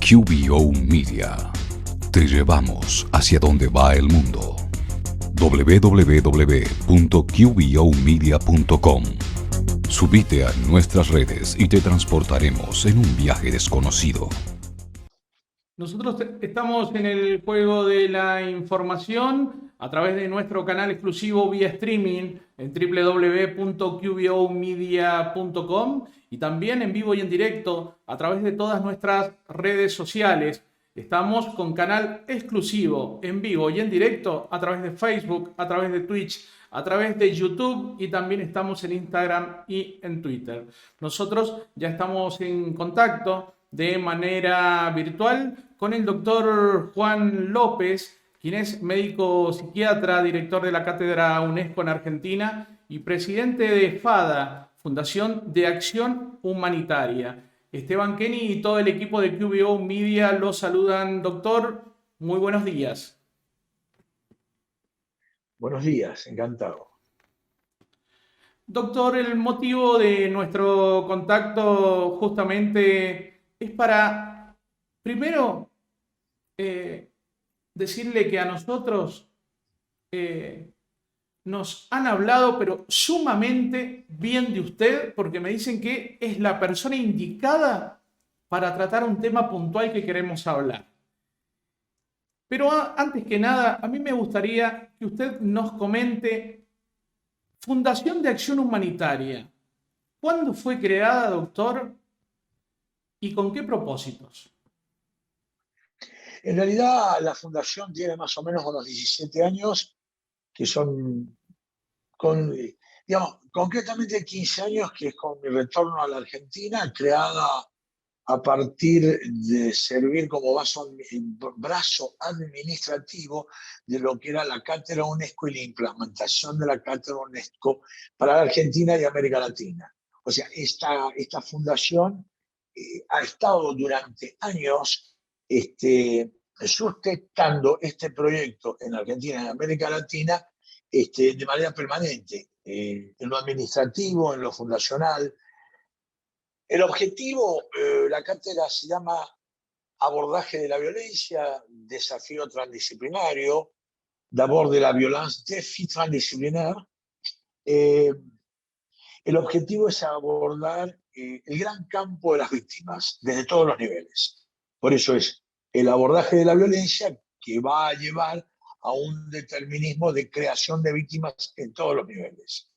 QBO Media. Te llevamos hacia donde va el mundo. www.qbomedia.com. Subite a nuestras redes y te transportaremos en un viaje desconocido. Nosotros estamos en el juego de la información a través de nuestro canal exclusivo vía streaming en www.qbomedia.com y también en vivo y en directo a través de todas nuestras redes sociales. Estamos con canal exclusivo en vivo y en directo a través de Facebook, a través de Twitch, a través de YouTube y también estamos en Instagram y en Twitter. Nosotros ya estamos en contacto de manera virtual con el doctor Juan López, quien es médico psiquiatra, director de la Cátedra UNESCO en Argentina y presidente de FADA, Fundación de Acción Humanitaria. Esteban Kenny y todo el equipo de QBO Media los saludan. Doctor, muy buenos días. Buenos días, encantado. Doctor, el motivo de nuestro contacto justamente es para, primero, decirle que a nosotros nos han hablado, pero sumamente bien de usted, porque me dicen que es la persona indicada para tratar un tema puntual que queremos hablar. Pero antes que nada, a mí me gustaría que usted nos comente Fundación de Acción Humanitaria. ¿Cuándo fue creada, doctor? ¿Y con qué propósitos? En realidad, la fundación tiene más o menos unos 17 años, que son, digamos, concretamente 15 años, que es con mi retorno a la Argentina, creada a partir de servir como brazo administrativo de lo que era la Cátedra UNESCO y la implementación de la Cátedra UNESCO para la Argentina y América Latina. O sea, esta fundación ha estado durante años sustentando este proyecto en Argentina y América Latina de manera permanente, en lo administrativo, en lo fundacional. El objetivo, la cátedra se llama Abordaje de la violencia, desafío transdisciplinario, d'abord de la violence, défi transdisciplinaire. El objetivo es abordar el gran campo de las víctimas desde todos los niveles. Por eso es el abordaje de la violencia que va a llevar a un determinismo de creación de víctimas en todos los niveles.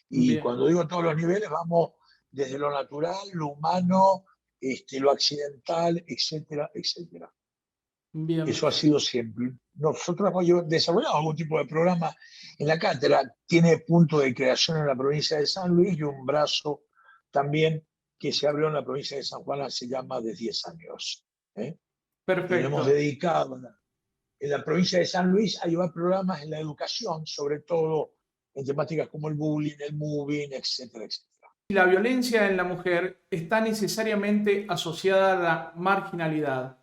Y Bien. cuando digo todos los niveles, vamos desde lo natural, lo humano, lo accidental, etcétera, etcétera. Bien. Eso ha sido siempre. Nosotros hemos desarrollado algún tipo de programa en la cátedra. Tiene punto de creación en la provincia de San Luis y un brazo también que se abrió en la provincia de San Juan hace ya más de 10 años. Perfecto. Y nos hemos dedicado en la provincia de San Luis a llevar programas en la educación, sobre todo en temáticas como el bullying, el moving, etcétera, etcétera. La violencia en la mujer está necesariamente asociada a la marginalidad.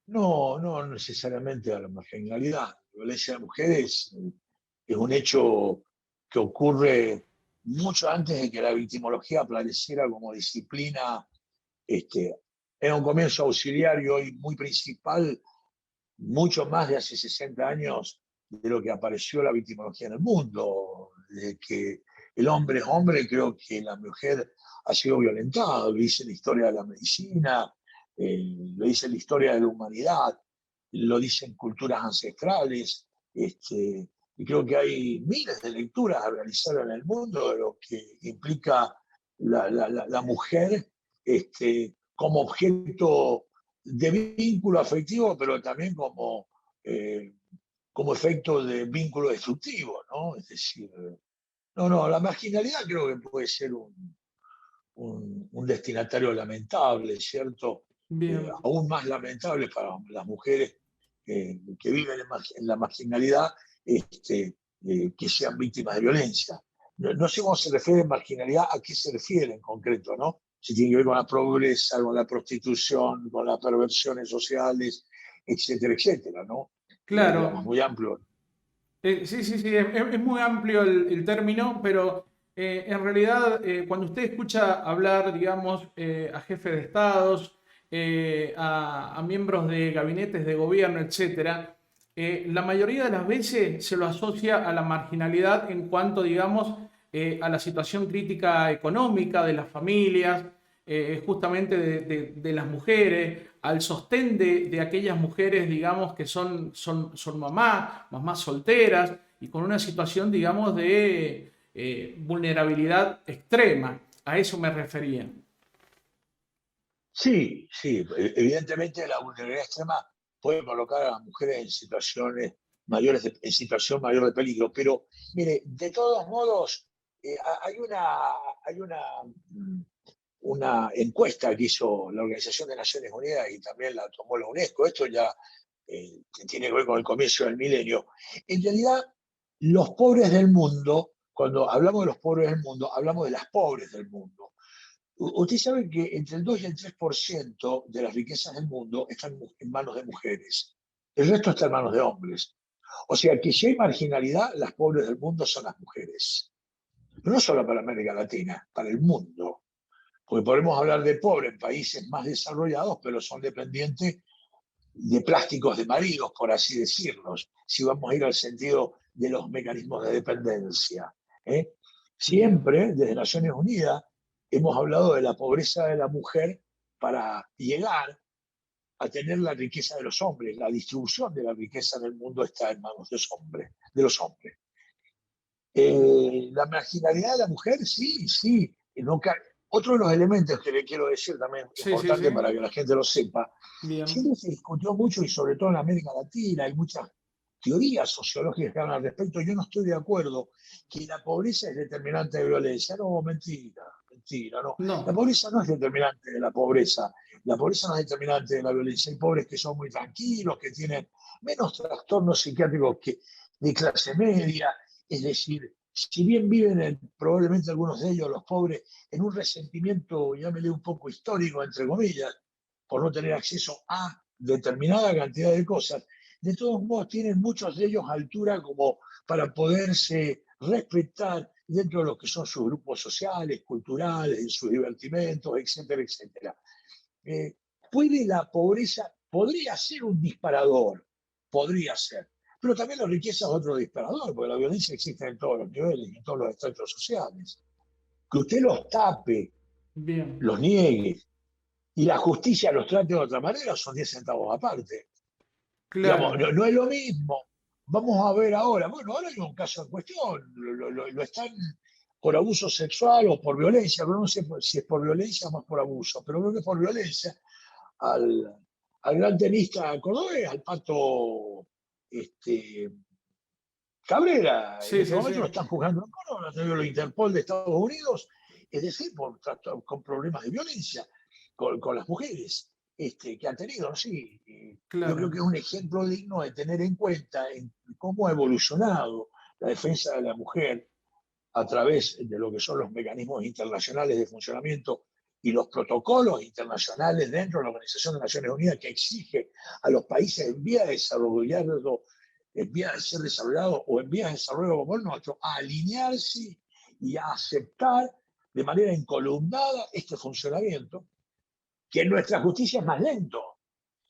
No, no necesariamente a la marginalidad. La violencia de mujeres es un hecho que ocurre mucho antes de que la victimología apareciera como disciplina. Era un comienzo auxiliario y muy principal, mucho más de hace 60 años de lo que apareció la victimología en el mundo. De que el hombre es hombre, creo que la mujer ha sido violentada. Lo dice la historia de la medicina, lo dice la historia de la humanidad, lo dicen culturas ancestrales. Y creo que hay miles de lecturas a realizar en el mundo de lo que implica la mujer como objeto de vínculo afectivo, pero también como efecto de vínculo destructivo, ¿no? Es decir, no, la marginalidad creo que puede ser un destinatario lamentable, ¿cierto? Aún más lamentable para las mujeres que viven en la marginalidad, que sean víctimas de violencia. No sé cómo se refiere marginalidad, a qué se refiere en concreto, ¿no? Si tiene que ver con la pobreza, con la prostitución, con las perversiones sociales, etcétera, etcétera, ¿no? Claro. Digamos, muy amplio. Sí, es muy amplio el término, pero En realidad, cuando usted escucha hablar, digamos, a jefes de estados, a miembros de gabinetes de gobierno, etcétera, la mayoría de las veces se lo asocia a la marginalidad en cuanto, digamos, a la situación crítica económica de las familias, justamente de las mujeres, al sostén de aquellas mujeres, digamos, que son mamás solteras y con una situación, digamos, de vulnerabilidad extrema. A eso me refería. Sí, sí, evidentemente la vulnerabilidad extrema puede colocar a las mujeres en situaciones mayores, en situación mayor de peligro, pero mire, de todos modos, hay mm, una encuesta que hizo la Organización de Naciones Unidas y también la tomó la UNESCO, esto ya tiene que ver con el comienzo del milenio. En realidad, los pobres del mundo, cuando hablamos de los pobres del mundo, hablamos de las pobres del mundo. Usted sabe que entre el 2 y el 3% de las riquezas del mundo están en manos de mujeres. El resto está en manos de hombres. O sea que si hay marginalidad, las pobres del mundo son las mujeres. Pero no solo para América Latina, para el mundo. Porque podemos hablar de pobres en países más desarrollados, pero son dependientes de plásticos de maridos, por así decirlos, si vamos a ir al sentido de los mecanismos de dependencia. ¿eh? Bien, Siempre, desde Naciones Unidas, hemos hablado de la pobreza de la mujer para llegar a tener la riqueza de los hombres. La distribución de la riqueza en el mundo está en manos de los hombres. La marginalidad de la mujer, sí, sí. No, otro de los elementos que le quiero decir también, sí, sí, sí, importante para que la gente lo sepa, bien, siempre se discutió mucho y sobre todo en América Latina hay muchas teorías sociológicas que hablan al respecto. Yo no estoy de acuerdo que la pobreza es determinante de violencia. No, mentira, mentira, no. La no, pobreza no es determinante de la pobreza. La pobreza no es determinante de la violencia. Hay pobres que son muy tranquilos, que tienen menos trastornos psiquiátricos que de clase media. Es decir, si bien viven probablemente algunos de ellos, los pobres, en un resentimiento, llámele un poco histórico, entre comillas, por no tener acceso a determinada cantidad de cosas, de todos modos tienen muchos de ellos altura como para poderse respetar dentro de lo que son sus grupos sociales, culturales, en sus divertimentos, etcétera, etcétera. Eh, ¿Puede la pobreza, podría ser un disparador? Podría ser. Pero también la riqueza es otro disparador, porque la violencia existe en todos los niveles, en todos los estratos sociales. Que usted los tape, bien, los niegue, y la justicia los trate de otra manera, son 10 centavos aparte. Digamos, claro, no, no es lo mismo. Vamos a ver ahora. Bueno, ahora hay un caso en cuestión. Lo están por abuso sexual o por violencia, pero no sé si es por violencia o más por abuso, pero creo que es por violencia al, al gran tenista cordobés, al Pato este, Cabrera. En sí, este sí, sí, momento lo están juzgando en Córdoba, lo ha tenido la Interpol de Estados Unidos, es decir, con problemas de violencia con las mujeres que han tenido. Sí, yo creo que claro, es un ejemplo digno de tener en cuenta en cómo ha evolucionado la defensa de la mujer a través de lo que son los mecanismos internacionales de funcionamiento y los protocolos internacionales dentro de la Organización de Naciones Unidas que exige a los países en vías de desarrollo, en vías de ser desarrollados o en vías de desarrollo como el nuestro, a alinearse y a aceptar de manera incolumnada este funcionamiento, que en nuestra justicia es más lento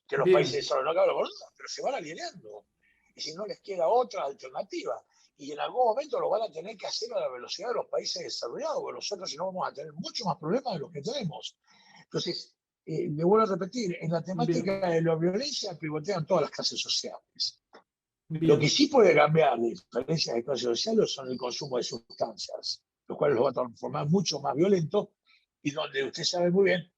que los países bien, desarrollados, no cabe por duda, pero se van alineando. Y si no les queda otra alternativa. Y en algún momento lo van a tener que hacer a la velocidad de los países desarrollados, porque nosotros si no vamos a tener mucho más problemas de los que tenemos. Entonces, le vuelvo a repetir, en la temática bien, de la violencia pivotean todas las clases sociales. Lo que bien, sí puede cambiar de diferencias de clases sociales son el consumo de sustancias, los cuales lo va a transformar mucho más violento y donde usted sabe muy bien,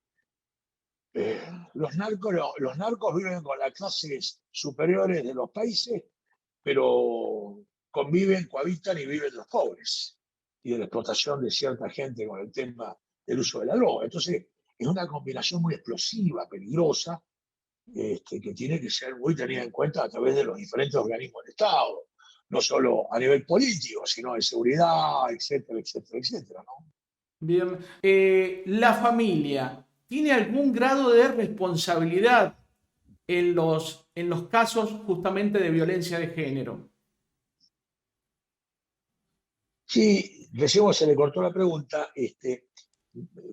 eh, los narcos viven con las clases superiores de los países, pero conviven, cohabitan y viven los pobres y de la explotación de cierta gente con el tema del uso de la droga. Entonces, es una combinación muy explosiva, peligrosa, que tiene que ser muy tenida en cuenta a través de los diferentes organismos del Estado, no solo a nivel político, sino de seguridad, etcétera, etcétera, etcétera, ¿no? bien. ¿La familia tiene algún grado de responsabilidad en los casos justamente de violencia de género? Sí, recién se le cortó la pregunta,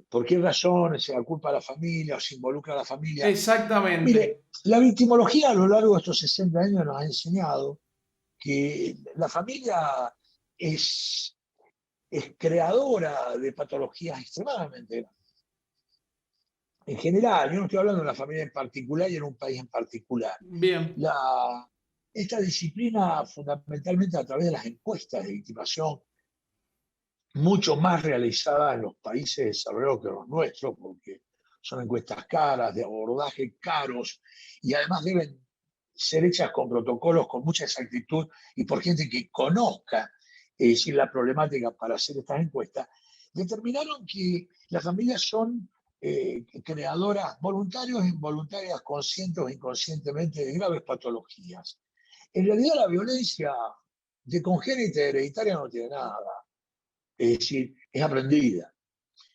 ¿por qué razón se la culpa a la familia o se involucra a la familia? Exactamente. Mire, la victimología a lo largo de estos 60 años nos ha enseñado que la familia es, es creadora de patologías extremadamente grandes. En general, yo no estoy hablando de una familia en particular y en un país en particular. Bien, La, esta disciplina, fundamentalmente a través de las encuestas de victimación, mucho más realizadas en los países desarrollados que los nuestros, porque son encuestas caras, de abordaje caros, y además deben ser hechas con protocolos con mucha exactitud y por gente que conozca, es decir, la problemática para hacer estas encuestas, determinaron que las familias son creadoras voluntarias e involuntarias, conscientes o inconscientemente, de graves patologías. En realidad la violencia de congénita hereditaria no tiene nada, es decir, es aprendida.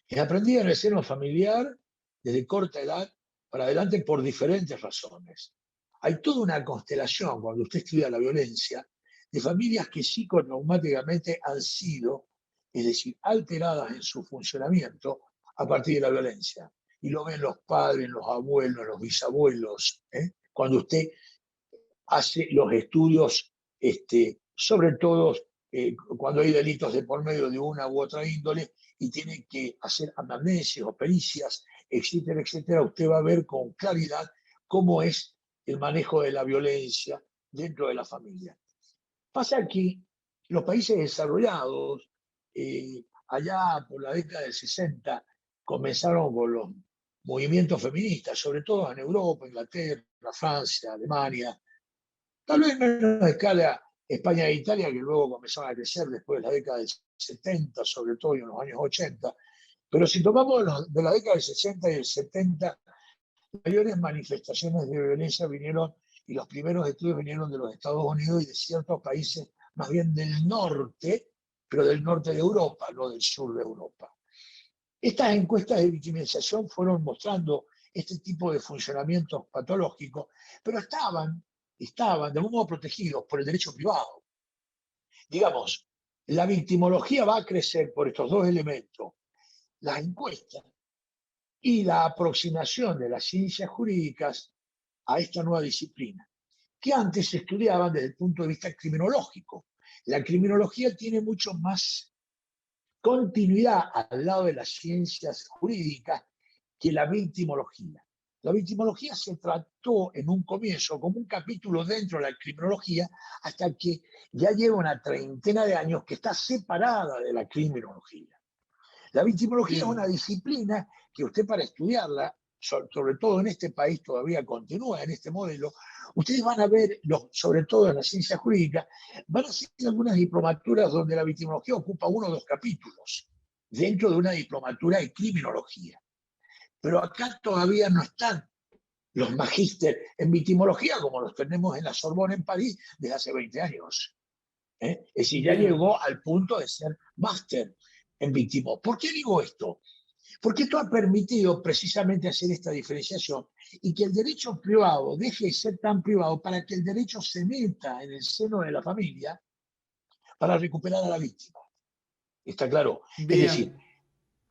Es aprendida en el seno familiar desde corta edad para adelante por diferentes razones. Hay toda una constelación, cuando usted estudia la violencia, de familias que psicotraumáticamente han sido, es decir, alteradas en su funcionamiento a partir de la violencia. Y lo ven los padres, los abuelos, los bisabuelos. Cuando usted hace los estudios, sobre todo cuando hay delitos de por medio de una u otra índole y tiene que hacer anamnesis o pericias, etcétera, etcétera, usted va a ver con claridad cómo es el manejo de la violencia dentro de la familia. Pasa que los países desarrollados, allá por la década del 60, comenzaron con los movimientos feministas, sobre todo en Europa, Inglaterra, Francia, Alemania, tal vez menos a escala España e Italia, que luego comenzaron a crecer después de la década del 70, sobre todo en los años 80. Pero si tomamos de la década del 60 y el 70, las mayores manifestaciones de violencia vinieron, y los primeros estudios vinieron de los Estados Unidos y de ciertos países más bien del norte, pero del norte de Europa, no del sur de Europa. Estas encuestas de victimización fueron mostrando este tipo de funcionamientos patológicos, pero estaban de algún modo protegidos por el derecho privado. Digamos, la victimología va a crecer por estos dos elementos, las encuestas y la aproximación de las ciencias jurídicas a esta nueva disciplina, que antes se estudiaban desde el punto de vista criminológico. La criminología tiene mucho más continuidad al lado de las ciencias jurídicas que la victimología. La victimología se trató en un comienzo como un capítulo dentro de la criminología hasta que ya lleva una treintena de años que está separada de la criminología. La victimología es una bien. disciplina que usted, para estudiarla, sobre todo en este país todavía continúa en este modelo, ustedes van a ver, sobre todo en la ciencia jurídica, van a hacer algunas diplomaturas donde la victimología ocupa uno o dos capítulos dentro de una diplomatura de criminología. Pero acá todavía no están los magísteres en victimología como los tenemos en la Sorbona en París desde hace 20 años. Es decir, ya Bien, llegó al punto de ser máster en victimismo. ¿Por qué digo esto? Porque esto ha permitido precisamente hacer esta diferenciación y que el derecho privado deje de ser tan privado para que el derecho se meta en el seno de la familia para recuperar a la víctima. ¿Está claro? Es decir, bien.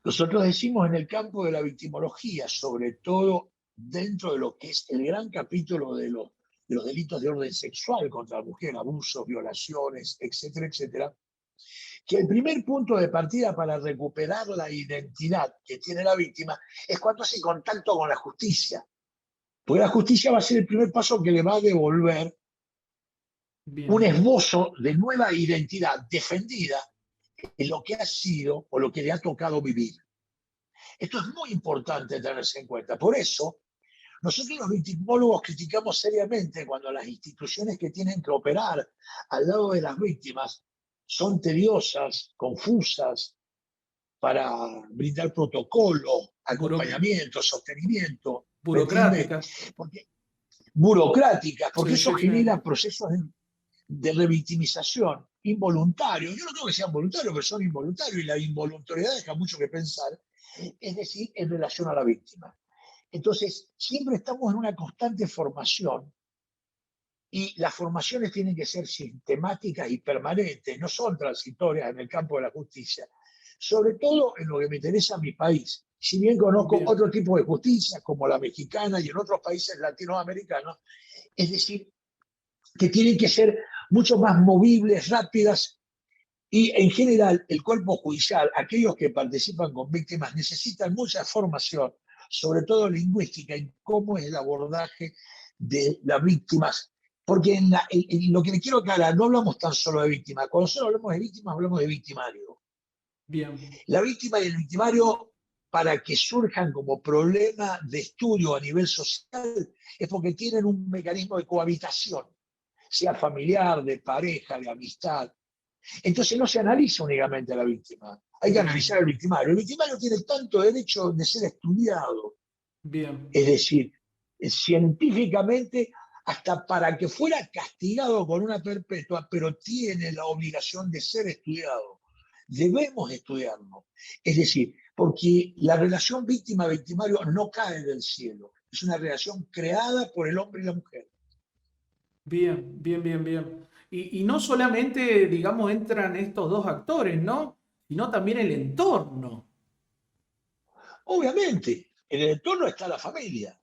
nosotros decimos en el campo de la victimología, sobre todo dentro de lo que es el gran capítulo de los delitos de orden sexual contra la mujer, abusos, violaciones, etcétera, etcétera, que el primer punto de partida para recuperar la identidad que tiene la víctima es cuando hace contacto con la justicia. Porque la justicia va a ser el primer paso que le va a devolver un Bien. esbozo de nueva identidad defendida en lo que ha sido o lo que le ha tocado vivir. Esto es muy importante tenerse en cuenta. Por eso, nosotros los victimólogos criticamos seriamente cuando las instituciones que tienen que operar al lado de las víctimas son tediosas, confusas, para brindar protocolo, Buro- acompañamiento, sostenimiento, ¿me entiende? burocráticas. Porque, burocráticas, porque Sí, eso sí, sí. genera procesos de revictimización involuntarios. Yo no creo que sean voluntarios, pero son involuntarios y la involuntariedad deja mucho que pensar, es decir, en relación a la víctima. Entonces, siempre estamos en una constante formación Y las formaciones tienen que ser sistemáticas y permanentes, no son transitorias en el campo de la justicia. Sobre todo en lo que me interesa a mi país. Si bien conozco Bien, otro tipo de justicia, como la mexicana y en otros países latinoamericanos, es decir, que tienen que ser mucho más movibles, rápidas, y en general el cuerpo judicial, aquellos que participan con víctimas, necesitan mucha formación, sobre todo lingüística, en cómo es el abordaje de las víctimas. Porque en lo que le quiero aclarar, no hablamos tan solo de víctimas. Cuando nosotros hablamos de víctimas, hablamos de victimario. bien, La víctima y el victimario, para que surjan como problema de estudio a nivel social, es porque tienen un mecanismo de cohabitación, sea familiar, de pareja, de amistad. Entonces no se analiza únicamente a la víctima, hay que bien, analizar al victimario. El victimario tiene tanto derecho de ser estudiado, bien, es decir, científicamente, hasta para que fuera castigado con una perpetua, pero tiene la obligación de ser estudiado. Debemos estudiarlo. Es decir, porque la relación víctima-victimario no cae del cielo, es una relación creada por el hombre y la mujer. bien, bien, bien, bien. Y no solamente, digamos, entran estos dos actores, ¿no? Sino también el entorno. Obviamente, en el entorno está la familia.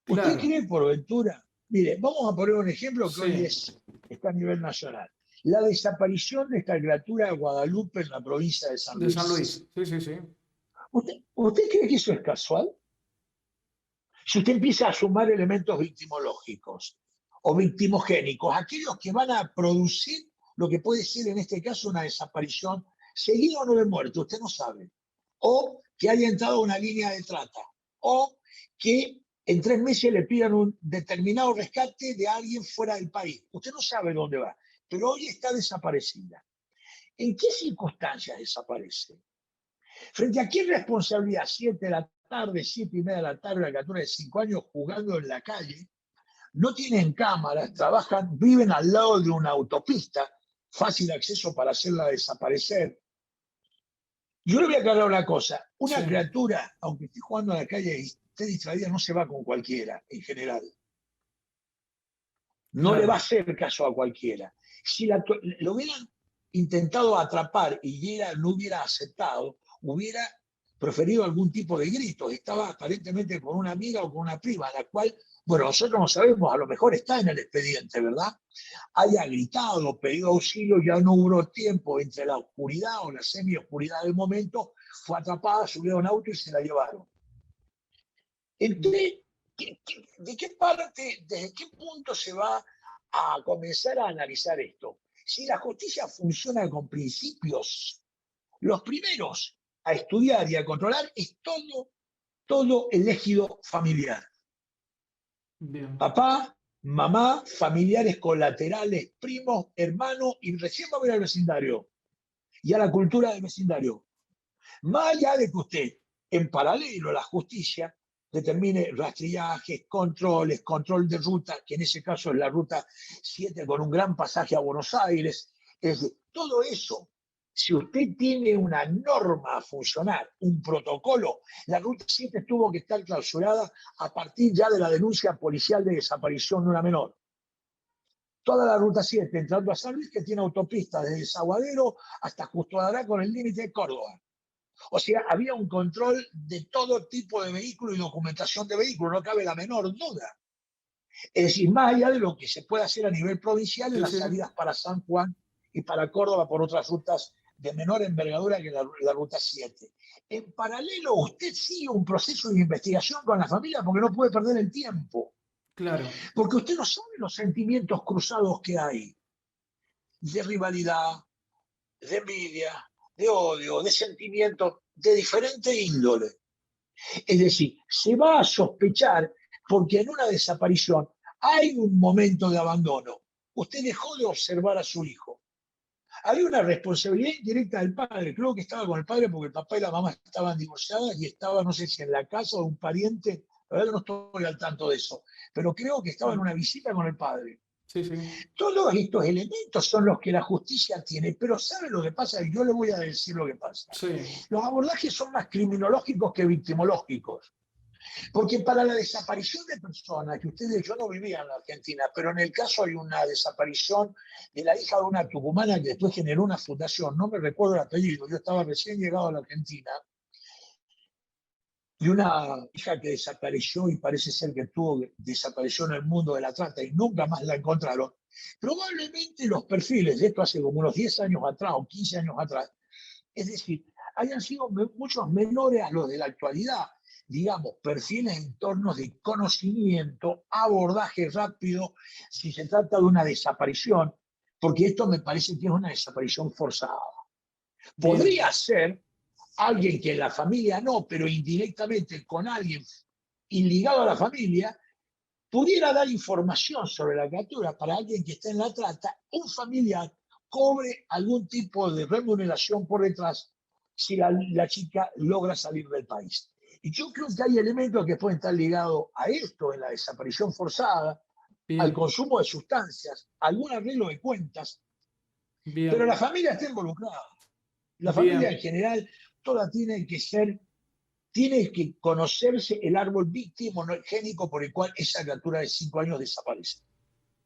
¿Usted Claro, cree por ventura? Mire, vamos a poner un ejemplo que hoy sí, está a nivel nacional. La desaparición de esta criatura de Guadalupe en la provincia de San de San Luis. Luis. Sí, sí, sí. ¿Usted cree que eso es casual? Si usted empieza a sumar elementos victimológicos o victimogénicos, aquellos que van a producir lo que puede ser en este caso una desaparición seguida o no de muerte, usted no sabe. O que haya entrado a una línea de trata. O que en 3 meses le pidan un determinado rescate de alguien fuera del país. Usted no sabe dónde va, pero hoy está desaparecida. ¿En qué circunstancias desaparece? ¿Frente a qué responsabilidad? 7 de la tarde, 7:30 de la tarde, una criatura de 5 años jugando en la calle, no tienen cámaras, trabajan, viven al lado de una autopista, fácil acceso para hacerla desaparecer. Yo le voy a aclarar una cosa, Sí, una criatura, aunque esté jugando en la calle y esté distraída, no se va con cualquiera, en general. No le va a claro. hacer caso a cualquiera. Si lo hubieran intentado atrapar y no hubiera aceptado, hubiera proferido algún tipo de grito. Estaba aparentemente con una amiga o con una prima, la cual, bueno, nosotros no sabemos, a lo mejor está en el expediente, ¿verdad? Haya gritado, pedido auxilio, ya no hubo tiempo entre la oscuridad o la semi-oscuridad del momento, fue atrapada, subió a un auto y se la llevaron. Entonces, ¿de qué parte, desde qué punto se va a comenzar a analizar esto? Si la justicia funciona con principios, los primeros a estudiar y a controlar es todo el ejido familiar. Bien, Papá, mamá, familiares colaterales, primos, hermanos, y recién va a ver al vecindario y a la cultura del vecindario. Más allá de que usted, en paralelo a la justicia, determine rastrillajes, controles, control de ruta, que en ese caso es la ruta 7 con un gran pasaje a Buenos Aires. Es decir, todo eso, si usted tiene una norma a funcionar, un protocolo, la ruta 7 tuvo que estar clausurada a partir ya de la denuncia policial de desaparición de una menor. Toda la ruta 7, entrando a San Luis, que tiene autopista desde Zaguadero hasta Justo Adara con el límite de Córdoba. O sea, había un control de todo tipo de vehículos y documentación de vehículos, no cabe la menor duda. Es decir, más allá de lo que se puede hacer a nivel provincial en sí, las sí, salidas para San Juan y para Córdoba por otras rutas de menor envergadura que la ruta 7. En paralelo, usted sigue un proceso de investigación con la familia porque no puede perder el tiempo. claro. Porque usted no sabe los sentimientos cruzados que hay de rivalidad, de envidia, de odio, de sentimientos de diferente índole. Es decir, se va a sospechar porque en una desaparición hay un momento de abandono. Usted dejó de observar a su hijo. Hay una responsabilidad indirecta del padre. Creo que estaba con el padre porque el papá y la mamá estaban divorciadas y estaba, no sé si en la casa o un pariente. La verdad no estoy al tanto de eso. Pero creo que estaba en una visita con el padre. Sí, sí, Todos estos elementos son los que la justicia tiene, pero ¿sabe lo que pasa? Y yo le voy a decir lo que pasa. sí, Los abordajes son más criminológicos que victimológicos. Porque para la desaparición de personas, que ustedes, yo no vivía en la Argentina, pero en el caso hay una desaparición de la hija de una tucumana que después generó una fundación, no me recuerdo el apellido, yo estaba recién llegado a la Argentina, y una hija que desapareció y parece ser que desapareció en el mundo de la trata y nunca más la encontraron. Probablemente los perfiles, de esto hace como unos 10 años atrás o 15 años atrás, es decir, hayan sido muchos menores a los de la actualidad, digamos, perfiles en torno de conocimiento, abordaje rápido, si se trata de una desaparición, porque esto me parece que es una desaparición forzada. Bien, Podría ser alguien que en la familia no, pero indirectamente con alguien ligado a la familia, pudiera dar información sobre la captura para alguien que está en la trata, un familiar cobre algún tipo de remuneración por detrás si la chica logra salir del país. Y yo creo que hay elementos que pueden estar ligados a esto, en la desaparición forzada, al bien, consumo de sustancias, algún arreglo de cuentas, pero bien, la familia está involucrada. La familia en bien, general, toda tiene que conocerse el árbol victimonogénico por el cual esa criatura de 5 años desaparece.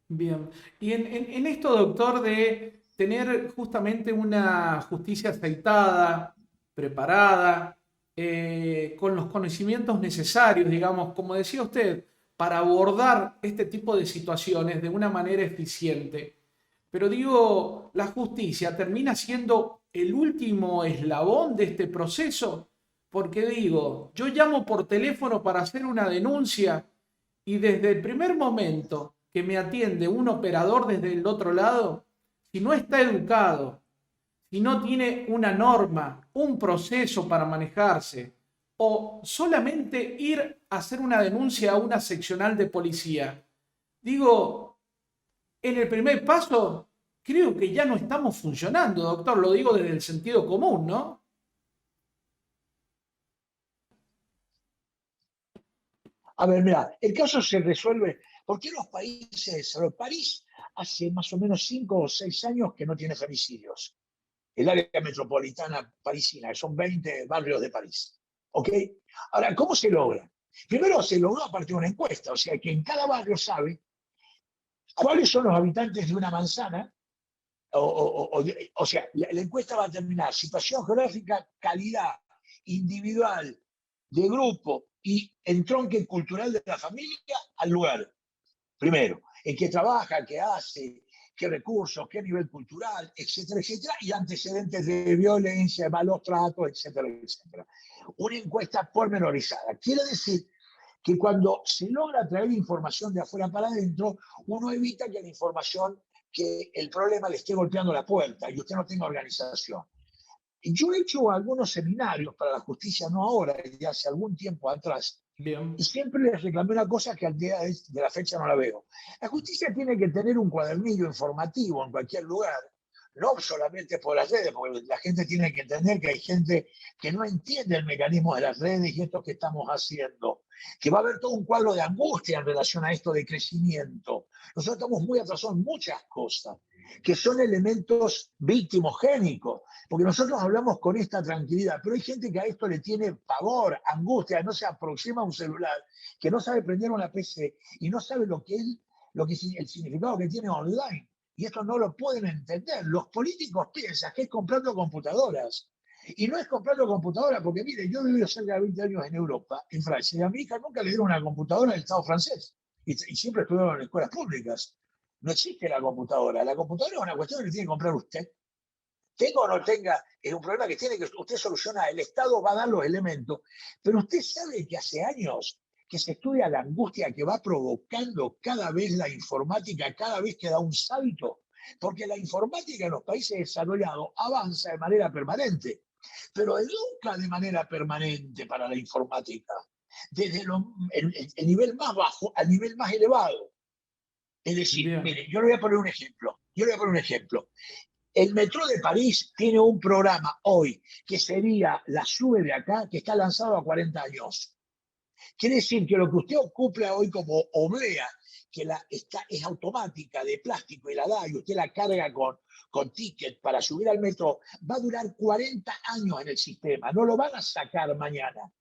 bien. Y en esto, doctor, de tener justamente una justicia aceitada, preparada, con los conocimientos necesarios, digamos, como decía usted, para abordar este tipo de situaciones de una manera eficiente. Pero digo, la justicia termina siendo el último eslabón de este proceso, porque digo, yo llamo por teléfono para hacer una denuncia y desde el primer momento que me atiende un operador desde el otro lado, si no está educado, si no tiene una norma, un proceso para manejarse, o solamente ir a hacer una denuncia a una seccional de policía, digo, en el primer paso, creo que ya no estamos funcionando, doctor, lo digo desde el sentido común, ¿no? A ver, mira, el caso se resuelve. ¿Por qué los países? París hace más o menos 5 o 6 años que no tiene femicidios. El área metropolitana parisina, que son 20 barrios de París. ¿Ok? Ahora, ¿cómo se logra? Primero se logró a partir de una encuesta, o sea que en cada barrio sabe cuáles son los habitantes de una manzana, o sea, la encuesta va a determinar situación geográfica, calidad individual, de grupo y entronque cultural de la familia al lugar. Primero, en qué trabaja, qué hace, qué recursos, qué nivel cultural, etcétera, etcétera, y antecedentes de violencia, de malos tratos, etcétera, etcétera. Una encuesta pormenorizada. Quiere decir que cuando se logra traer información de afuera para adentro, uno evita que la información, que el problema le esté golpeando la puerta y usted no tenga organización. Yo he hecho algunos seminarios para la justicia, no ahora, ya hace algún tiempo atrás, Bien, y siempre les reclamé una cosa que al día de la fecha no la veo. La justicia tiene que tener un cuadernillo informativo en cualquier lugar, no solamente por las redes, porque la gente tiene que entender que hay gente que no entiende el mecanismo de las redes y esto que estamos haciendo, que va a haber todo un cuadro de angustia en relación a esto de crecimiento. Nosotros estamos muy atrasados en muchas cosas, que son elementos victimogénicos, porque nosotros hablamos con esta tranquilidad, pero hay gente que a esto le tiene pavor, angustia, no se aproxima a un celular, que no sabe prender una PC y no sabe el significado que tiene online. Y esto no lo pueden entender. Los políticos piensan que es comprando computadoras. Y no es comprando computadoras, porque mire, yo he vivido cerca de 20 años en Europa, en Francia, y a mi hija nunca le dieron una computadora del Estado francés. Y siempre estuvieron en escuelas públicas. No existe la computadora. La computadora es una cuestión que tiene que comprar usted. Tenga o no tenga, es un problema que tiene que usted solucionar. El Estado va a dar los elementos. Pero usted sabe que hace años que se estudia la angustia que va provocando cada vez la informática, cada vez que da un salto. Porque la informática en los países desarrollados avanza de manera permanente, pero educa de manera permanente para la informática, desde el nivel más bajo al nivel más elevado. Es decir, bien, mire, yo le voy a poner un ejemplo. Yo le voy a poner un ejemplo. El Metro de París tiene un programa hoy que sería la SUBE de acá, que está lanzado a 40 años. Quiere decir que lo que usted ocupa hoy como oblea, es automática, de plástico, y la da, y usted la carga con ticket para subir al metro, va a durar 40 años en el sistema, no lo van a sacar mañana.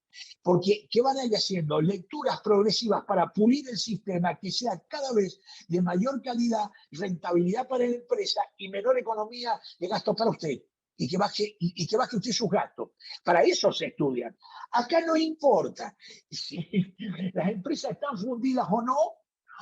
Porque, ¿qué van a ir haciendo? Lecturas progresivas para pulir el sistema, que sea cada vez de mayor calidad, rentabilidad para la empresa y menor economía de gasto para usted. Y que baje usted sus gastos. Para eso se estudian. Acá no importa si las empresas están fundidas o no,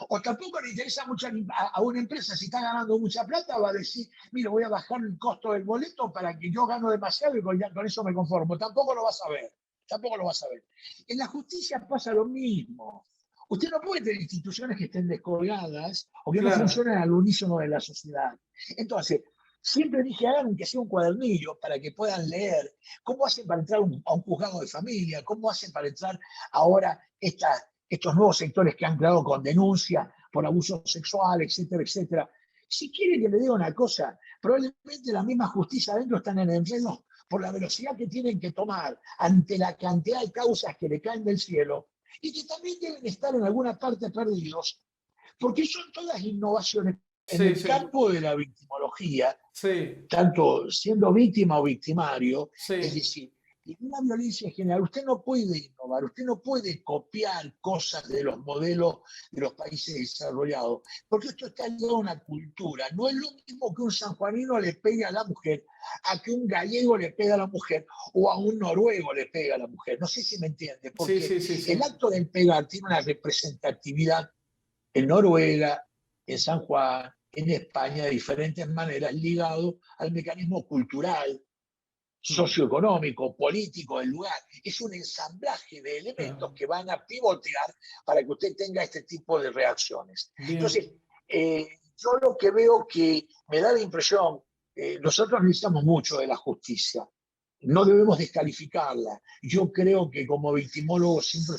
o tampoco le interesa mucho a una empresa, si está ganando mucha plata, va a decir, mira, voy a bajar el costo del boleto para que yo gano demasiado y con eso me conformo. Tampoco lo vas a ver. Tampoco lo vas a ver. En la justicia pasa lo mismo. Usted no puede tener instituciones que estén descolgadas o que no funcionen al unísono de la sociedad. Entonces, siempre dije, hagan que sea un cuadernillo para que puedan leer cómo hacen para entrar a un juzgado de familia, cómo hacen para entrar ahora estos nuevos sectores que han creado con denuncia por abuso sexual, etcétera, etcétera. Si quiere que le diga una cosa, probablemente la misma justicia adentro están en enredo por la velocidad que tienen que tomar ante la cantidad de causas que le caen del cielo y que también deben estar en alguna parte perdidos, porque son todas innovaciones en el campo de la victimología, tanto siendo víctima o victimario, es decir, en una violencia en general, usted no puede innovar, usted no puede copiar cosas de los modelos de los países desarrollados, porque esto está ligado a una cultura. No es lo mismo que un sanjuanino le pegue a la mujer, a que un gallego le pegue a la mujer, o a un noruego le pegue a la mujer. No sé si me entiende, porque el acto del pegar tiene una representatividad en Noruega, en San Juan, en España, de diferentes maneras, ligado al mecanismo cultural, socioeconómico, político del lugar. Es un ensamblaje de elementos que van a pivotear para que usted tenga este tipo de reacciones. Bien. Entonces, yo lo que veo que me da la impresión, nosotros necesitamos mucho de la justicia, no debemos descalificarla. Yo creo que como victimólogos siempre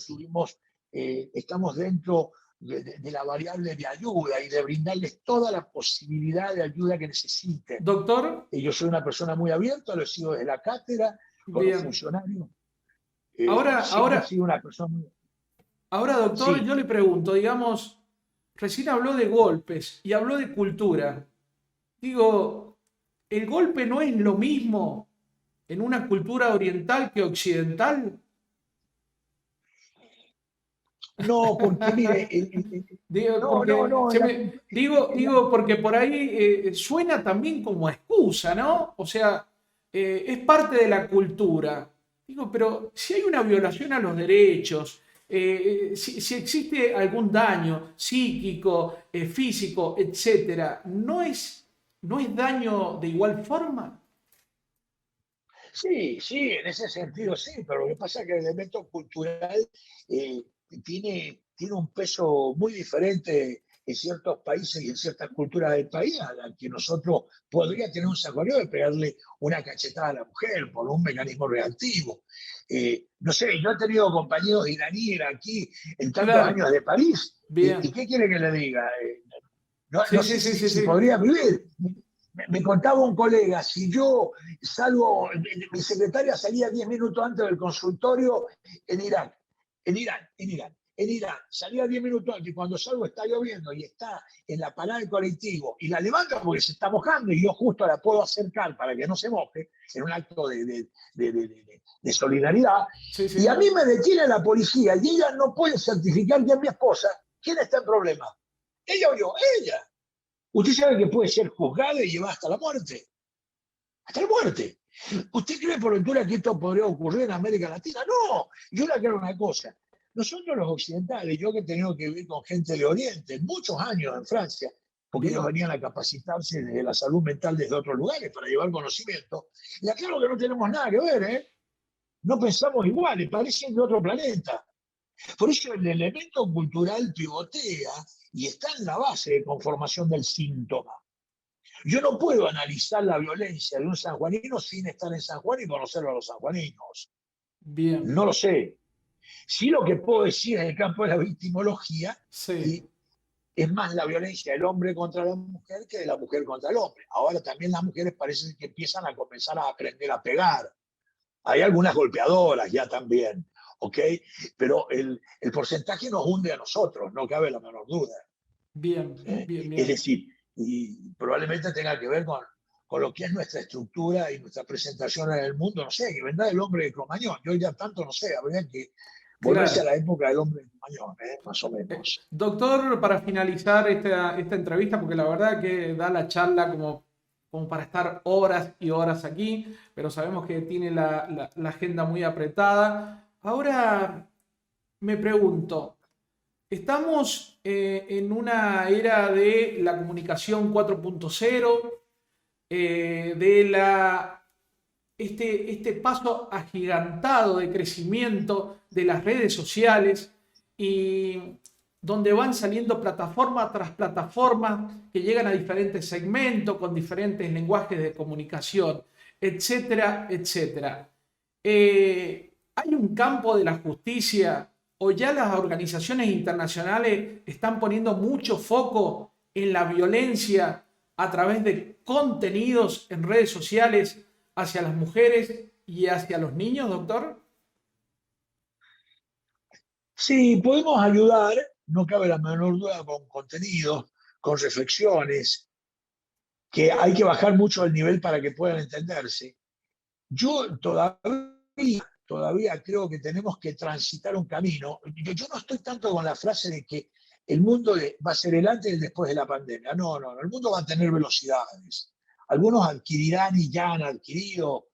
estamos dentro de la variable de ayuda y de brindarles toda la posibilidad de ayuda que necesiten. Doctor. Yo soy una persona muy abierta, lo he sido desde la cátedra, con los funcionarios. Ahora he sido una persona muy... Ahora, doctor, yo le pregunto, digamos, recién habló de golpes y habló de cultura. Digo, ¿el golpe no es lo mismo en una cultura oriental que occidental? No, porque mire, digo, porque por ahí suena también como excusa, ¿no? O sea, es parte de la cultura. Digo, pero si hay una violación a los derechos, si existe algún daño psíquico, físico, etcétera, ¿no es daño de igual forma? Sí, en ese sentido sí, pero lo que pasa es que el elemento cultural tiene un peso muy diferente en ciertos países y en ciertas culturas del país, a la que nosotros podría tener un sacoreo de pegarle una cachetada a la mujer por un mecanismo reactivo. No sé, yo he tenido compañeros iraníes aquí en tantos años de París, ¿y qué quiere que le diga? No sé si podría vivir. Me contaba un colega, si yo salgo, mi secretaria salía 10 minutos antes del consultorio en Irán, salía 10 minutos antes y cuando salgo está lloviendo y está en la parada del colectivo y la levanta porque se está mojando y yo justo la puedo acercar para que no se moje, en un acto de solidaridad, y a mí me detiene la policía y ella no puede certificar que es mi esposa. ¿Quién está en problema? ¿Ella o yo? Ella. Usted sabe que puede ser juzgada y llevada hasta la muerte. Hasta la muerte. ¿Usted cree por ventura que esto podría ocurrir en América Latina? No. Yo le aclaro una cosa. Nosotros los occidentales, yo que he tenido que vivir con gente de Oriente, muchos años en Francia, porque ellos venían a capacitarse de la salud mental desde otros lugares para llevar conocimiento, le aclaro que no tenemos nada que ver, ¿eh? No pensamos iguales, parecen de otro planeta. Por eso el elemento cultural pivotea y está en la base de conformación del síntoma. Yo no puedo analizar la violencia de un sanjuanino sin estar en San Juan y conocer a los sanjuaninos. Bien. No lo sé. Sí, lo que puedo decir en el campo de la victimología es más la violencia del hombre contra la mujer que de la mujer contra el hombre. Ahora también las mujeres parece que empiezan a comenzar a aprender a pegar. Hay algunas golpeadoras ya también, ¿ok? Pero el porcentaje nos hunde a nosotros, no cabe la menor duda. Bien, bien, Es bien. decir, y probablemente tenga que ver con lo que es nuestra estructura y nuestra presentación en el mundo. No sé, que vendrá el hombre de Cromañón. Yo ya tanto no sé, habría que volverse a Claro. la época del hombre de Cromañón, más o menos. Doctor, para finalizar esta entrevista, porque la verdad que da la charla como para estar horas y horas aquí, pero sabemos que tiene la agenda muy apretada. Ahora me pregunto, estamos en una era de la comunicación 4.0, de este paso agigantado de crecimiento de las redes sociales y donde van saliendo plataforma tras plataforma que llegan a diferentes segmentos con diferentes lenguajes de comunicación, etcétera, etcétera. ¿Hay un campo de la justicia o ya las organizaciones internacionales están poniendo mucho foco en la violencia a través de contenidos en redes sociales hacia las mujeres y hacia los niños, doctor? Sí, podemos ayudar, no cabe la menor duda, con contenidos, con reflexiones, que hay que bajar mucho el nivel para que puedan entenderse. Yo todavía creo que tenemos que transitar un camino. Yo no estoy tanto con la frase de que el mundo va a ser el antes y el después de la pandemia. No, no, el mundo va a tener velocidades. Algunos adquirirán y ya han adquirido,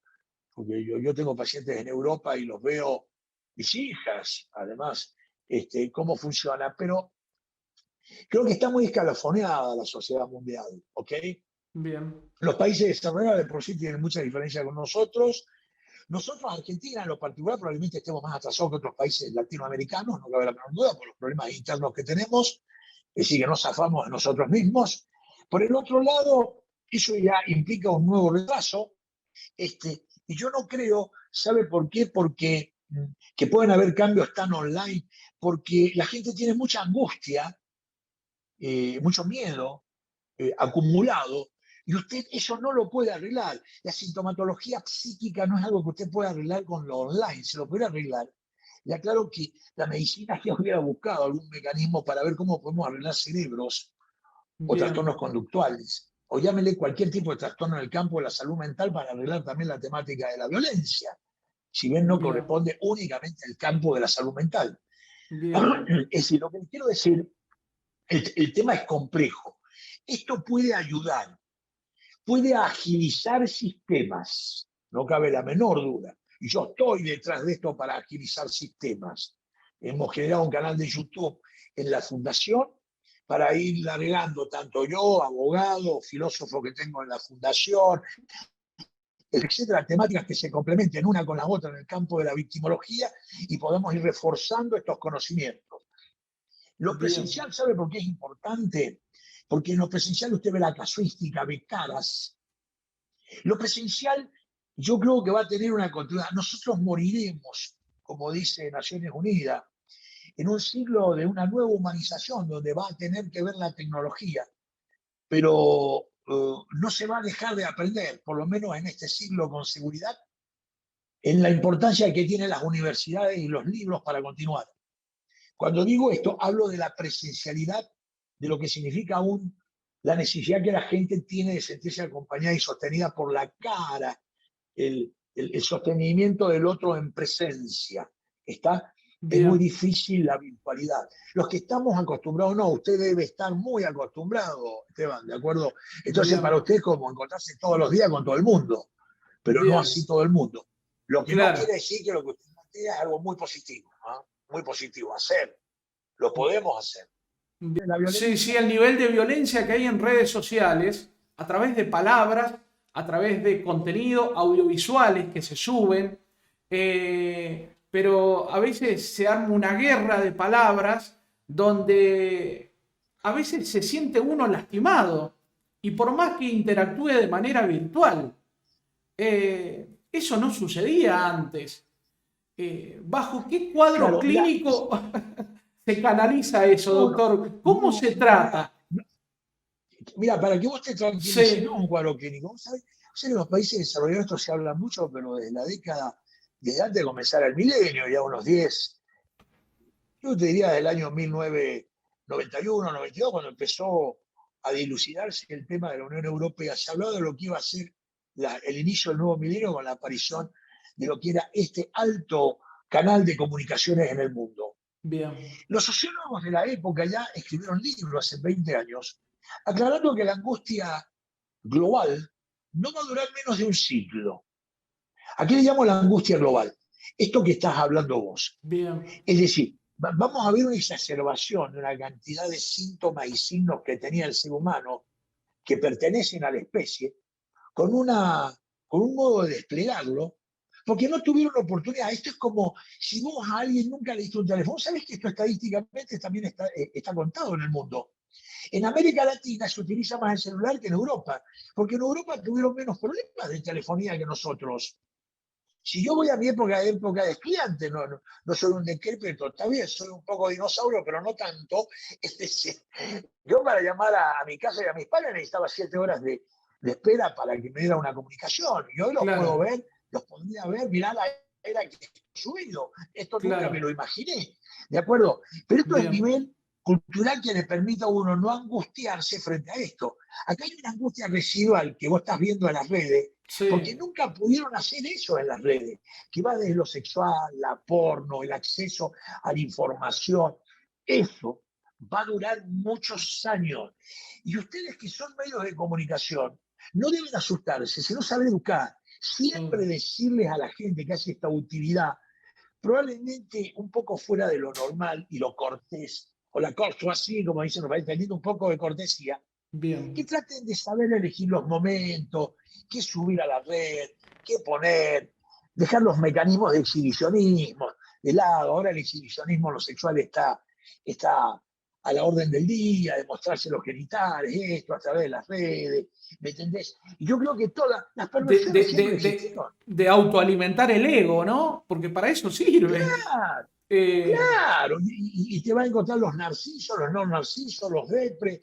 porque yo tengo pacientes en Europa y los veo, mis hijas, además, cómo funciona, pero creo que está muy escalafoneada la sociedad mundial, ¿ok? Bien, Los países desarrollados de por sí tienen mucha diferencia con nosotros. Nosotros, Argentina en lo particular, probablemente estemos más atrasados que otros países latinoamericanos, no cabe la menor duda, por los problemas internos que tenemos, es decir, que no zafamos de nosotros mismos. Por el otro lado, eso ya implica un nuevo retraso, y yo no creo, ¿sabe por qué? Porque que pueden haber cambios tan online, porque la gente tiene mucha angustia, mucho miedo acumulado, y usted eso no lo puede arreglar. La sintomatología psíquica no es algo que usted pueda arreglar con lo online, se lo puede arreglar. Y aclaro que la medicina ya hubiera buscado algún mecanismo para ver cómo podemos arreglar cerebros o bien, trastornos conductuales, o llámele cualquier tipo de trastorno en el campo de la salud mental para arreglar también la temática de la violencia, si bien no bien, corresponde únicamente al campo de la salud mental. bien, Es decir, lo que quiero decir, el tema es complejo. Esto puede ayudar, puede agilizar sistemas, no cabe la menor duda. Y yo estoy detrás de esto para agilizar sistemas. Hemos generado un canal de YouTube en la fundación para ir largando, tanto yo, abogado, filósofo que tengo en la fundación, etcétera, temáticas que se complementen una con la otra en el campo de la victimología y podemos ir reforzando estos conocimientos. Lo bien, presencial, ¿sabe por qué es importante? Porque en lo presencial usted ve la casuística, ve caras. Lo presencial yo creo que va a tener una continuidad. Nosotros moriremos, como dice Naciones Unidas, en un siglo de una nueva humanización donde va a tener que ver la tecnología, pero no se va a dejar de aprender, por lo menos en este siglo con seguridad, en la importancia que tienen las universidades y los libros para continuar. Cuando digo esto, hablo de la presencialidad, de lo que significa aún la necesidad que la gente tiene de sentirse acompañada y sostenida por la cara, el sostenimiento del otro en presencia. ¿Está? Es muy bien, difícil la virtualidad. Los que estamos acostumbrados, no, usted debe estar muy acostumbrado, Esteban, ¿de acuerdo? Entonces, para bien, usted es como encontrarse todos los días con todo el mundo, pero no bien, así todo el mundo. Lo que no claro. quiere decir que lo que usted plantea es algo muy positivo, ¿no? Muy positivo. Hacer, lo podemos hacer. La Sí, violencia, sí, el nivel de violencia que hay en redes sociales, a través de palabras, a través de contenido, audiovisuales que se suben, pero a veces se arma una guerra de palabras donde a veces se siente uno lastimado y por más que interactúe de manera virtual, eso no sucedía antes. ¿Bajo qué cuadro claro, mira, clínico se canaliza eso, no, no, doctor? ¿Cómo no, se mira, trata? mira, para que vos te tranquilices, no Sí, es un cuadro clínico. Vos sabés, en los países desarrollados esto se habla mucho, pero desde la década, desde antes de comenzar el milenio, ya unos 10, yo te diría del año 1900, 91, 92, cuando empezó a dilucidarse el tema de la Unión Europea, se hablaba de lo que iba a ser el inicio del nuevo milenio con la aparición de lo que era este alto canal de comunicaciones en el mundo. Bien, Los sociólogos de la época ya escribieron libros hace 20 años aclarando que la angustia global no va a durar menos de un siglo. ¿A qué le llamo la angustia global? Esto que estás hablando vos. bien, Es decir, vamos a ver una exacerbación de una cantidad de síntomas y signos que tenía el ser humano que pertenecen a la especie con un modo de desplegarlo, porque no tuvieron oportunidad. Esto es como si vos a alguien nunca le diste un teléfono. ¿Sabés que esto estadísticamente también está contado en el mundo? En América Latina se utiliza más el celular que en Europa, porque en Europa tuvieron menos problemas de telefonía que nosotros. Si yo voy a mi época de estudiante, no soy un decrépito, está bien, soy un poco dinosaurio, pero no tanto. Yo para llamar a mi casa y a mis padres necesitaba 7 horas de espera para que me diera una comunicación. Y hoy los puedo claro, ver, los podría ver, mirá la era que he subido. Esto nunca me claro, lo imaginé, ¿de acuerdo? Pero esto es el bien, nivel cultural que le permite a uno no angustiarse frente a esto. Acá hay una angustia residual que vos estás viendo en las redes, porque sí, nunca pudieron hacer eso en las redes, que va desde lo sexual, la porno, el acceso a la información. Eso va a durar muchos años. Y ustedes que son medios de comunicación, no deben asustarse, sino saber educar. Siempre obvio. decirles a la gente que hace esta utilidad, probablemente un poco fuera de lo normal y lo cortés, o la corto así, como dicen los países, teniendo un poco de cortesía, que Bien, traten de saber elegir los momentos, qué subir a la red, qué poner, dejar los mecanismos de exhibicionismo de lado. Ahora el exhibicionismo lo sexual está a la orden del día, de mostrarse los genitales, esto a través de las redes, ¿me entendés? Y yo creo que todas las de, perversiones de, siempre de, de, existieron. de autoalimentar el ego, ¿no? Porque para eso sirve. Claro, Eh, claro, y te va a encontrar los narcisos, los no narcisos, los depre.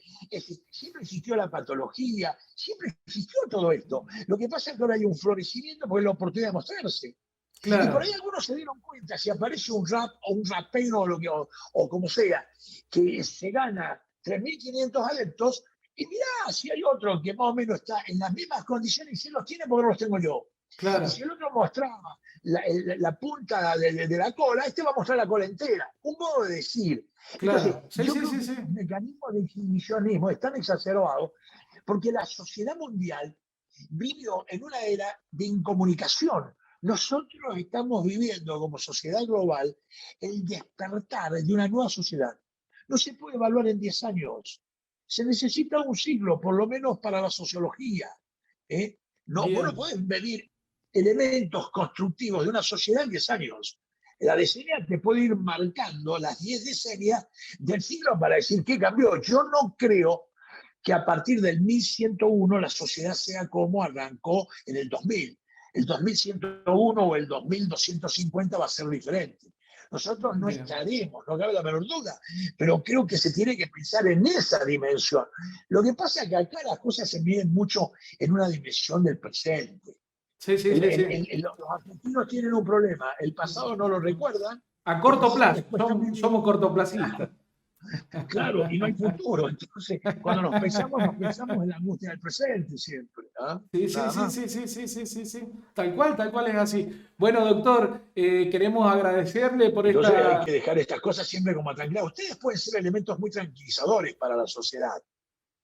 Siempre existió la patología, siempre existió todo esto. Lo que pasa es que ahora hay un florecimiento porque es la oportunidad de mostrarse. Y por ahí claro, algunos se dieron cuenta, si aparece un rap o un rapero o como sea, que se gana 3.500 adeptos, y mirá, si hay otro que más o menos está en las mismas condiciones y si los tiene, porque no los tengo yo. Y si claro, el otro mostraba la punta de la cola, este va a mostrar la cola entera. Un modo de decir. Entonces, claro. Sí, yo sí, creo sí, que sí. estos mecanismos de exhibicionismo están exacerbados porque la sociedad mundial vivió en una era de incomunicación. Nosotros estamos viviendo como sociedad global el despertar de una nueva sociedad. No se puede evaluar en 10 años. Se necesita un siglo, por lo menos para la sociología. ¿Eh? No, vos no Bien, podés medir elementos constructivos de una sociedad en 10 años. La decenía te puede ir marcando las 10 decenias del siglo para decir qué cambió. Yo no creo que a partir del 1101 la sociedad sea como arrancó en el 2000. El 2101 o el 2250 va a ser diferente. Nosotros no bien. estaremos, no cabe la menor duda, pero creo que se tiene que pensar en esa dimensión. Lo que pasa es que acá las cosas se miden mucho en una dimensión del presente. Sí, sí, sí, sí. Los argentinos tienen un problema, el pasado no lo recuerdan, A el corto presente plazo, les cuesta somos medir. cortoplacistas. Claro, y no hay futuro. Entonces, cuando nos pensamos en la angustia del presente siempre. ¿Ah? Sí, sí, Nada sí, más. sí, sí, sí, sí, sí, sí. Tal cual es así. Bueno, doctor, queremos agradecerle por Entonces hay que esta. dejar estas cosas siempre como tranquilas. Ustedes pueden ser elementos muy tranquilizadores para la sociedad.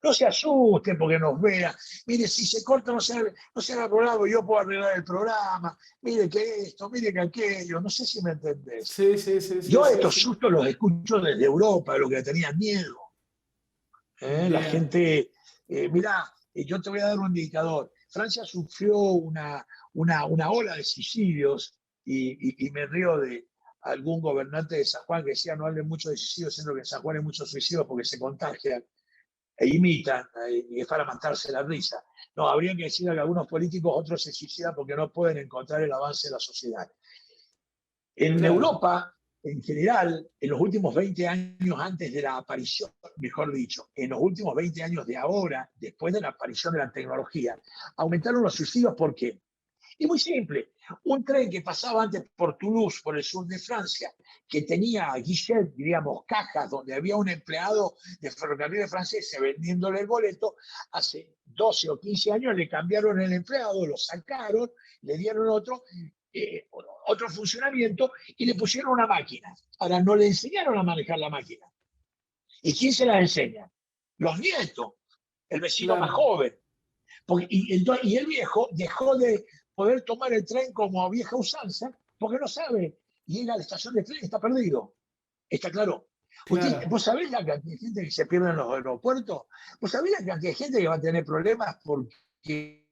No se asusten porque nos vea. Mire, si se corta, no se haga programa, yo puedo arreglar el programa. Mire que esto, mire que aquello. No sé si me entendés. Sí, sí, sí, sí, Yo sí, estos sí. sustos los escucho desde Europa, de lo que tenían miedo. La Bien, gente, mirá, yo te voy a dar un indicador. Francia sufrió una ola de suicidios y me río de algún gobernante de San Juan que decía no hablen mucho de suicidios, siendo que en San Juan hay muchos suicidios porque se contagian e imitan y es para matarse la risa. No, habría que decir que algunos políticos, otros se suicidan porque no pueden encontrar el avance de la sociedad. En claro. Europa, en general, en los últimos 20 años antes de la aparición, mejor dicho, en los últimos 20 años de ahora, después de la aparición de la tecnología, aumentaron los suicidios. ¿Por qué? Es muy simple. Un tren que pasaba antes por Toulouse, por el sur de Francia, que tenía guichet, diríamos, cajas donde había un empleado de ferrocarriles franceses vendiéndole el boleto, hace 12 o 15 años le cambiaron el empleado, lo sacaron, le dieron otro funcionamiento y le pusieron una máquina. Ahora, no le enseñaron a manejar la máquina. ¿Y quién se la enseña? Los nietos, el vecino más joven. Y el viejo dejó de poder tomar el tren como a vieja usanza porque no sabe. Y llega a la estación de tren y está perdido. ¿Está claro? ¿Vos sabés la cantidad de gente que se pierde en los aeropuertos? ¿Vos sabés la cantidad de gente que va a tener problemas porque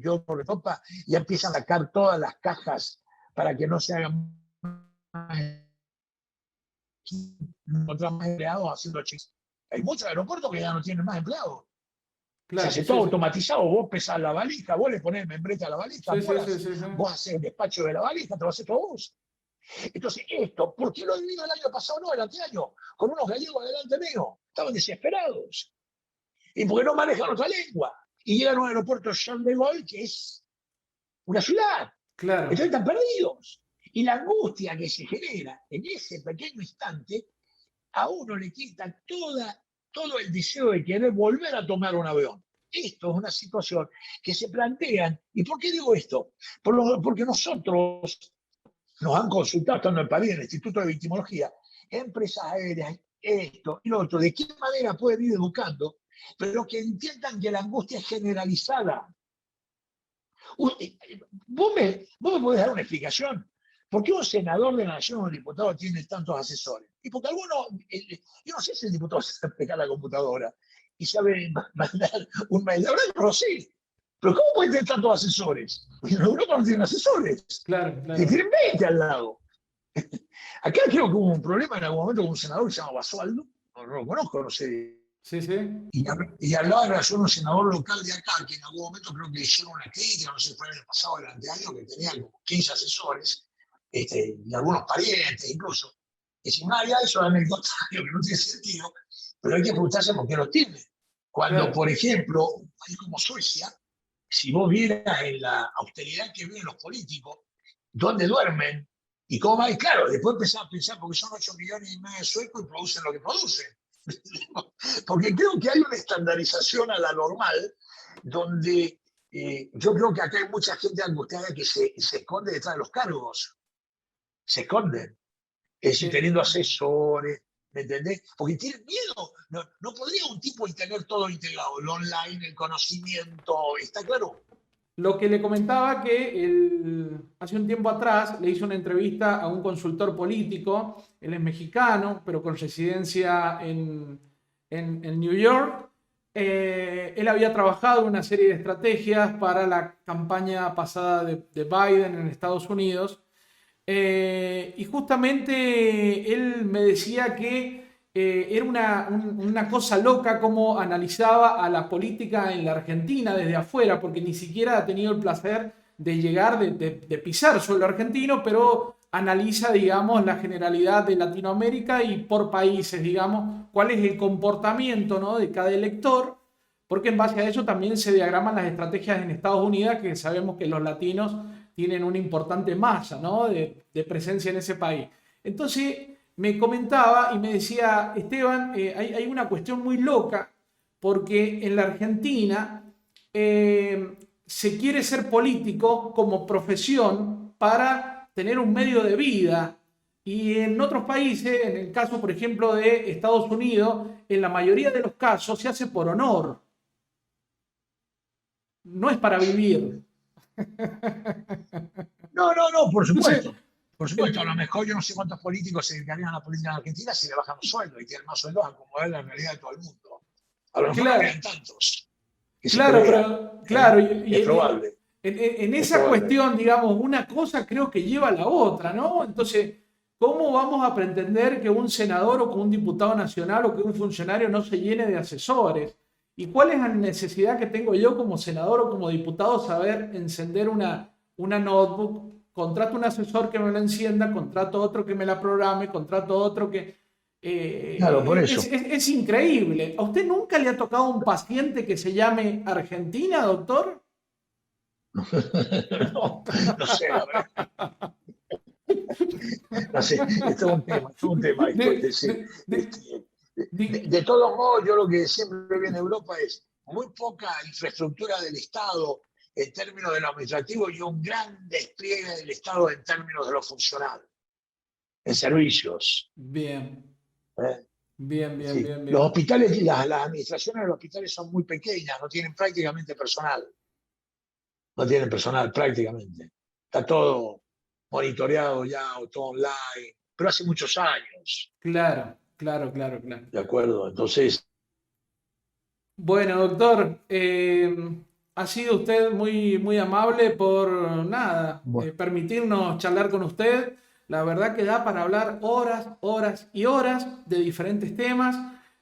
yo por Europa ya empiezan a sacar todas las cajas para que no se hagan más empleados haciendo chistes? Hay muchos aeropuertos que ya no tienen más empleados. Claro, se hace todo automatizado, vos pesás la valija, vos le ponés membrete a la valija, vos haces el despacho de la valija, te lo haces todo vos. Entonces, ¿por qué lo he vivido el año pasado, no el anteaño? Con unos gallegos delante mío, estaban desesperados. Y porque no manejan otra lengua. Y llegan a un aeropuerto Charles de Gaulle, que es una ciudad. Claro. Entonces están perdidos. Y la angustia que se genera en ese pequeño instante, a uno le quita todo el deseo de querer volver a tomar un avión. Esto es una situación que se plantean. ¿Y por qué digo esto? Porque nosotros nos han consultado, estando en París, en el Instituto de Victimología, empresas aéreas, esto y lo otro, de qué manera pueden ir educando, pero que entiendan que la angustia es generalizada. ¿Vos me podés dar una explicación? ¿Por qué un senador de la Nación o un diputado tiene tantos asesores? Y porque algunos, yo no sé si el diputado sabe pegar la computadora y sabe mandar un mail. La verdad que no lo sé. Pero ¿cómo puede tener tantos asesores? Porque en Europa no tienen asesores. Claro. Que tienen 20 al lado. Acá creo que hubo un problema en algún momento con un senador que se llama Basualdo. No lo conozco, no sé. Sí. Y hablaba de relación a un senador local de acá, que en algún momento creo que le hicieron una crítica, no sé si fue en el pasado o el anteaño, que tenía como 15 asesores. Y algunos parientes incluso. Es un área, eso es anecdotario, que no tiene sentido, pero hay que preguntarse por qué lo tiene. Cuando, por ejemplo, un país como Suecia, si vos vieras en la austeridad que viven los políticos, dónde duermen y cómo va, y claro, después empezás a pensar, porque son 8 millones y medio de suecos y producen lo que producen. Porque creo que hay una estandarización a la normal, donde yo creo que acá hay mucha gente angustiada que se esconde detrás de los cargos. Se esconden. Es decir, teniendo asesores, ¿me entendés? Porque tienen miedo. No podría un tipo tener todo integrado, el online, el conocimiento, ¿está claro? Lo que le comentaba que hace un tiempo atrás le hizo una entrevista a un consultor político, él es mexicano, pero con residencia en New York. Él había trabajado en una serie de estrategias para la campaña pasada de Biden en Estados Unidos. Y justamente él me decía que era una cosa loca cómo analizaba a la política en la Argentina desde afuera, porque ni siquiera ha tenido el placer de llegar, de pisar suelo argentino, pero analiza, digamos, la generalidad de Latinoamérica y por países, digamos, cuál es el comportamiento, ¿no?, de cada elector, porque en base a eso también se diagraman las estrategias en Estados Unidos, que sabemos que los latinos tienen una importante masa, ¿no?, de presencia en ese país. Entonces me comentaba y me decía, Esteban, hay una cuestión muy loca, porque en la Argentina se quiere ser político como profesión para tener un medio de vida. Y en otros países, en el caso, por ejemplo, de Estados Unidos, en la mayoría de los casos se hace por honor. No es para vivir. No, por supuesto. Por supuesto, a lo mejor yo no sé cuántos políticos se dedicarían a la política en Argentina si le bajan los sueldos y tienen más sueldos a como es la realidad de todo el mundo. A lo mejor no habrían tantos. Claro, es probable. En esa cuestión, digamos, una cosa creo que lleva a la otra, ¿no? Entonces, ¿cómo vamos a pretender que un senador o que un diputado nacional o que un funcionario no se llene de asesores? ¿Y cuál es la necesidad que tengo yo como senador o como diputado saber encender una notebook? Contrato un asesor que me la encienda, contrato otro que me la programe, contrato otro que... claro, por eso. Es increíble. ¿A usted nunca le ha tocado un paciente que se llame Argentina, doctor? No, no sé, la verdad. No sé, esto es un tema. De todos modos, yo lo que siempre vi en Europa es muy poca infraestructura del Estado en términos de lo administrativo y un gran despliegue del Estado en términos de lo funcional, en servicios. Bien. ¿Eh? Bien. Los hospitales, las administraciones de los hospitales son muy pequeñas, no tienen prácticamente personal. No tienen personal prácticamente. Está todo monitoreado ya o todo online, pero hace muchos años. Claro. De acuerdo, entonces... Bueno, doctor, ha sido usted muy amable por Bueno. permitirnos charlar con usted. La verdad que da para hablar horas y horas de diferentes temas.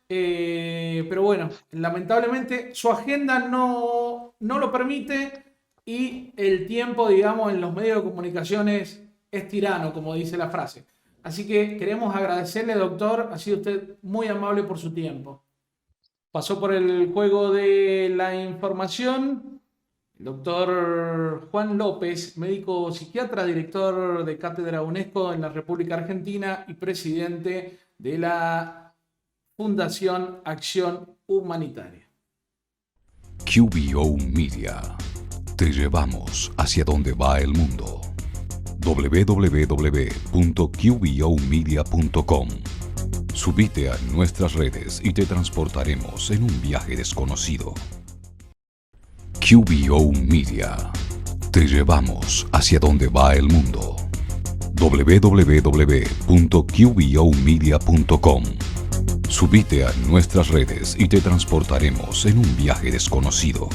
Pero bueno, lamentablemente su agenda no lo permite y el tiempo, digamos, en los medios de comunicación es tirano, como dice la frase. Así que queremos agradecerle, doctor. Ha sido usted muy amable por su tiempo. Pasó por el juego de la información el doctor Juan López, médico psiquiatra, director de Cátedra UNESCO en la República Argentina y presidente de la Fundación Acción Humanitaria. QBO Media. Te llevamos hacia donde va el mundo. www.qbomedia.com. Subite a nuestras redes y te transportaremos en un viaje desconocido. QBO Media. Te llevamos hacia donde va el mundo. www.qbomedia.com. Subite a nuestras redes y te transportaremos en un viaje desconocido.